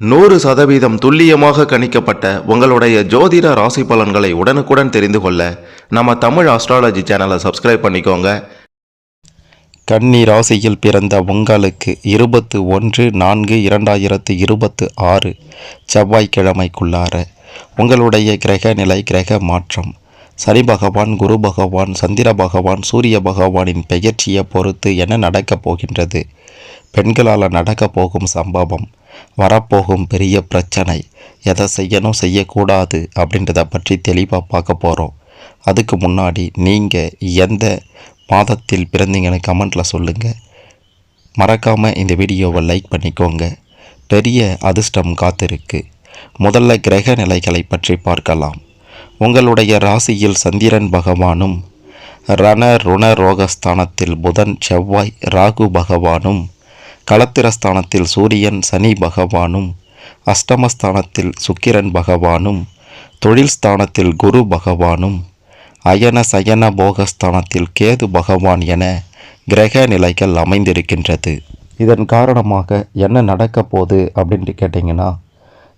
100% துல்லியமாக கணிக்கப்பட்ட உங்களுடைய ஜோதிட ராசி பலன்களை உடனுக்குடன் தெரிந்து கொள்ள நம்ம தமிழ் ஆஸ்ட்ராலஜி சேனலை சப்ஸ்கிரைப் பண்ணிக்கோங்க. கன்னி ராசியில் பிறந்த உங்களுக்கு 21/4/2026 செவ்வாய்க்கிழமைக்குள்ளார உங்களுடைய கிரக நிலை, கிரக மாற்றம், சனி பகவான், குரு பகவான், சந்திர பகவான், சூரிய பகவானின் பெயர்ச்சியை பொறுத்து என்ன நடக்கப் போகின்றது, பெண்களால் நடக்கப் போகும் சம்பவம், வரப்போகும் பெரிய பிரச்சனை, எதை செய்யணும் செய்யக்கூடாது அப்படின்றத பற்றி தெளிவாக பார்க்க போகிறோம். அதுக்கு முன்னாடி நீங்கள் எந்த மாதத்தில் பிறந்தீங்கன்னு கமெண்ட்டில் சொல்லுங்கள். மறக்காமல் இந்த வீடியோவை லைக் பண்ணிக்கோங்க. பெரிய அதிர்ஷ்டம் காத்திருக்கு. முதல்ல கிரக நிலைகளை பற்றி பார்க்கலாம். உங்களுடைய ராசியில் சந்திரன் பகவானும், ரண ருண ரோகஸ்தானத்தில் புதன், செவ்வாய், ராகு பகவானும், களத்திரஸ்தானத்தில் சூரியன், சனி பகவானும், அஷ்டமஸ்தானத்தில் சுக்கிரன் பகவானும், தொழில் ஸ்தானத்தில் குரு பகவானும், அயன சயன போகஸ்தானத்தில் கேது பகவான் என கிரக நிலைகள் அமைந்திருக்கின்றது. இதன் காரணமாக என்ன நடக்க போகுது அப்படின்ட்டு கேட்டிங்கன்னா,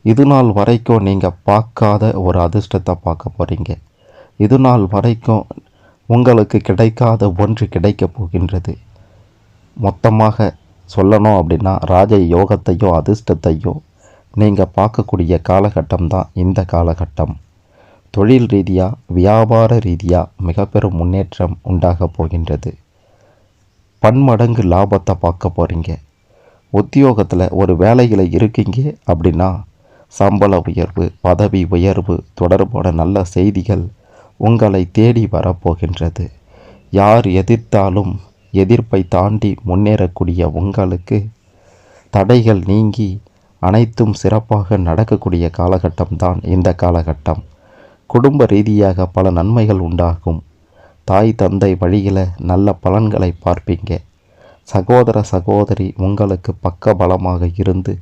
இது நாள் வரைக்கும் நீங்கள் பார்க்காத ஒரு அதிர்ஷ்டத்தை பார்க்க போகிறீங்க. இது நாள் வரைக்கும் உங்களுக்கு கிடைக்காத ஒன்று கிடைக்க போகின்றது. மொத்தமாக சொல்லணும் அப்படின்னா ராஜ யோகத்தையும் அதிர்ஷ்டத்தையும் நீங்கள் பார்க்கக்கூடிய காலகட்டம் தான் இந்த காலகட்டம். தொழில் ரீதியாக, வியாபார ரீதியாக மிக பெரும் முன்னேற்றம் உண்டாக போகின்றது. பன்மடங்கு லாபத்தை பார்க்க போகிறீங்க. உத்தியோகத்தில் ஒரு வேலையில் இருக்கீங்க அப்படின்னா சம்பள உயர்வு, பதவி உயர்வு தொடர்பான நல்ல செய்திகள் உங்களை தேடி வரப்போகின்றது. யார் எதிர்த்தாலும் எதிர்ப்பை தாண்டி முன்னேறக்கூடிய உங்களுக்கு தடைகள் நீங்கி அனைத்தும் சிறப்பாக நடக்கக்கூடிய காலகட்டம்தான் இந்த காலகட்டம். குடும்ப ரீதியாக பல நன்மைகள் உண்டாகும். தாய் தந்தை வழியில் நல்ல பலன்களை பார்ப்பீங்க. சகோதர சகோதரி உங்களுக்கு பக்க பலமாக இருந்து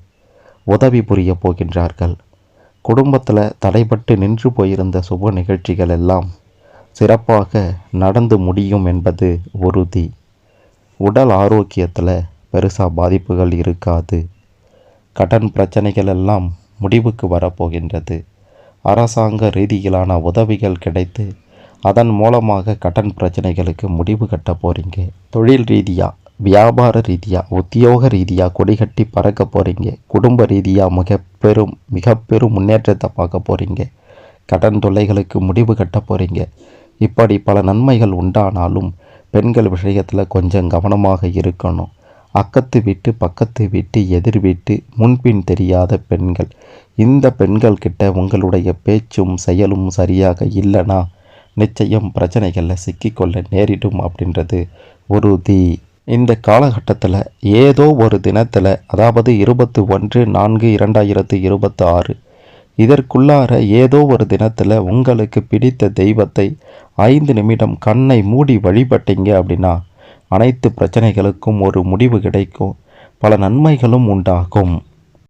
உதவி புரிய போகின்றார்கள். குடும்பத்தில் தடைபட்டு நின்று போயிருந்த சுப நிகழ்ச்சிகள் எல்லாம் சிறப்பாக நடந்து முடியும் என்பது உறுதி. உடல் ஆரோக்கியத்தில் பெருசாக பாதிப்புகள் இருக்காது. கடன் பிரச்சனைகள் எல்லாம் முடிவுக்கு வரப்போகின்றது. அரசாங்க ரீதியிலான உதவிகள் கிடைத்து அதன் மூலமாக கடன் பிரச்சனைகளுக்கு முடிவு கட்ட போகிறீங்க. தொழில் ரீதியாக, வியாபார ரீதியாக, உத்தியோக ரீதியாக கொடிகட்டி பறக்க போகிறீங்க. குடும்ப ரீதியாக மிக பெரும் முன்னேற்றத்தை பார்க்க போகிறீங்க. கடன் தொல்லைகளுக்கு முடிவு கட்ட போகிறீங்க. இப்படி பல நன்மைகள் உண்டானாலும் பெண்கள் விஷயத்தில் கொஞ்சம் கவனமாக இருக்கணும். அக்கத்து வீட்டு, பக்கத்து வீட்டு, எதிர் வீட்டு, முன்பின் தெரியாத பெண்கள், இந்த பெண்கள் கிட்ட உங்களுடைய பேச்சும் செயலும் சரியாக இல்லைனா நிச்சயம் பிரச்சனைகளில் சிக்கிக்கொள்ள நேரிடும் அப்படின்றது உறுதி. இந்த காலகட்டத்தில் ஏதோ ஒரு தினத்தில், அதாவது 21/4/2026 இதற்குள்ளார ஏதோ ஒரு தினத்தில் உங்களுக்கு பிடித்த தெய்வத்தை 5 நிமிடம் கண்ணை மூடி வழிபட்டீங்க அப்படின்னா அனைத்து பிரச்சனைகளுக்கும் ஒரு முடிவு கிடைக்கும். பல நன்மைகளும் உண்டாகும்.